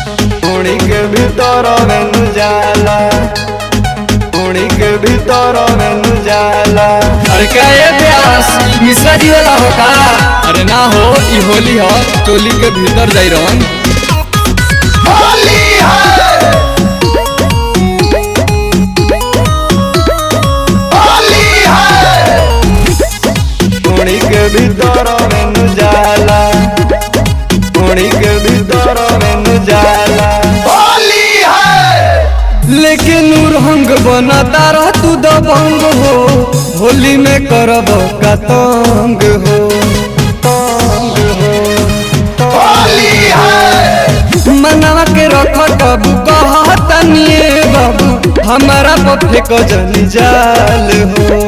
ढोड़ी के भीतर में जाला, ढोड़ी के भीतर में जाला। अरे क्या ये प्यास मिश्रा जी वाला हो का? अरे ना हो, ई होली हो, चोली के भीतर जाई रहन। होली है, होली है, ढोड़ी के भीतर में जाला, ढोड़ी के भीतर में जाला। होली है, लेकिन रंग बनाता रह तू दबंग हो, होली में करब का तंग हो, तंग हो। होली है, मनवा के रख कबू कहतनिए बाबू, हमारा पफे को जनी जाल हो।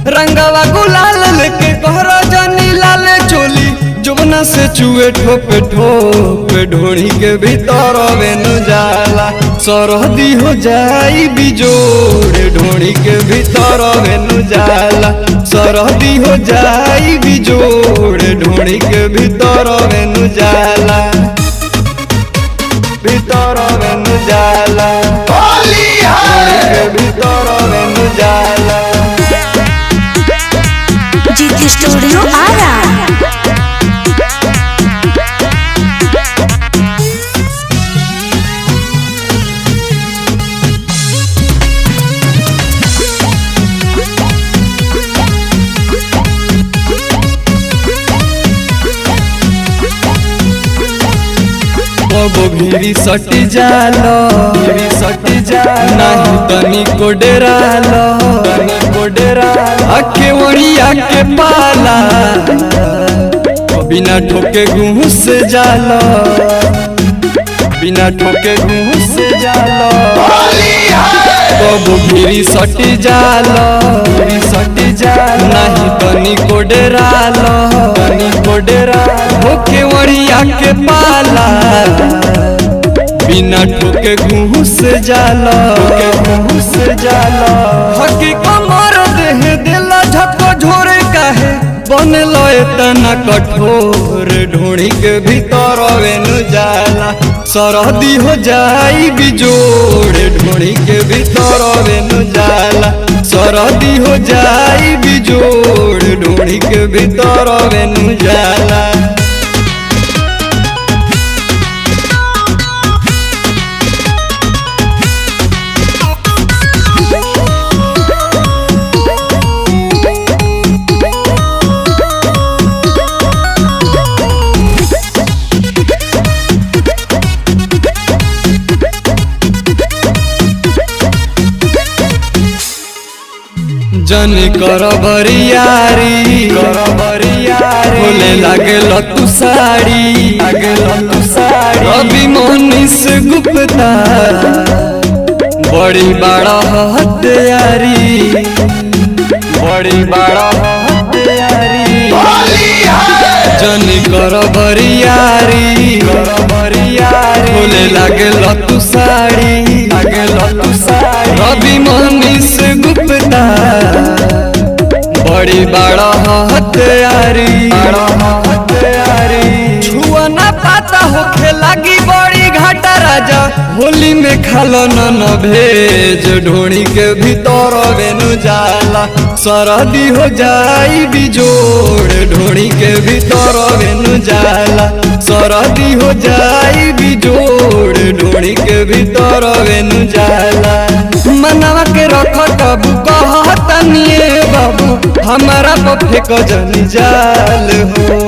रंगवा गुलाल लेके कहरा जनी लाल चोली, जुबना से चुए ठोपे ठोपे, ढोड़ी के भीतर में जाला। सरहदी हो जाई बिजोड़, ढोड़ी के भीतर में जाला। सरहदी हो जाई बिजोड़, ढोड़ी के भीतर में जाला, भीतर में जाला। होली ढोड़ी है, के भीतर में जाला। जीती स्टूडियो आरा। कबो भीरी सटी जालो, भीरी सटी जालो, नहीं तनी को डेरालो, तनी को डेरालो। आखे वड़िया के पाला, बिना ठोके घूस जालो, बिना ठोके घूस जालो। होली है, कबो भीरी सटी जालो, भीरी सटी जालो, नहीं तनी को डेरालो, तनी को डेरालो। ठोके वड़िया के पाला, बिना ठोके घूस जाला, घूस जाला। हकी कमर देह दिला झको झोरे काहे, बनलो इतना कठोर, ढोड़ी के भीतर वेनु जाला। सरहदी हो जाई बिजोड़, ढोड़ी के भीतर वेनु जाला। सरहदी हो जाई बिजोड़, ढोड़ी के भीतर वेनु जाला। जन कर बरियारी, कर बरियारी, बोले लागे लतू साड़ी, लागे लतू साड़ी। रवि मोनिस गुप्ता बड़ी बड़ा हत्यारी, बड़ी बड़ा हत्यारी। होली है, जन कर बरियारी, कर बरियारी, बोले लागे लतू साड़ी, लागे लतू साड़ी। रवि मोनिस गुप्ता बड़ी बड़ा हत्यारी, बड़ा हत्यारी। छुआ ना पाता होखे लागी बड़ी घाटा राजा, होली में खालो न भेज, ढोड़ी के भीतर वेनु जाला। सरहदी हो जाई बिजोड़, ढोड़ी के भीतर वेनु जाला। सरहदी हो जाई बिजोड़, ढोड़ी के भीतर वेनु जाला। मनवा के रख कबू कहतनिए बाबू, हमारा पफे को जनी जाल हो।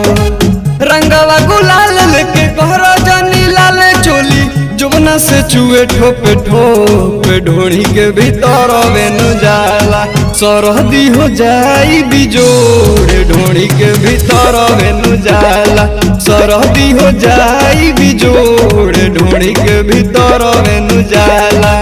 रंगवा गुलाल लेके कहरा जनी लाल चोली, जुबना से चुए ठोपे ठोपे, ढोड़ी के भीतर वेनु जाला। सरहदी हो जाई बिजोड़, ढोड़ी के भीतर वेनु जाला। सरहदी हो जाई बिजोड़, ढोड़ी के भीतर वेनु जाला।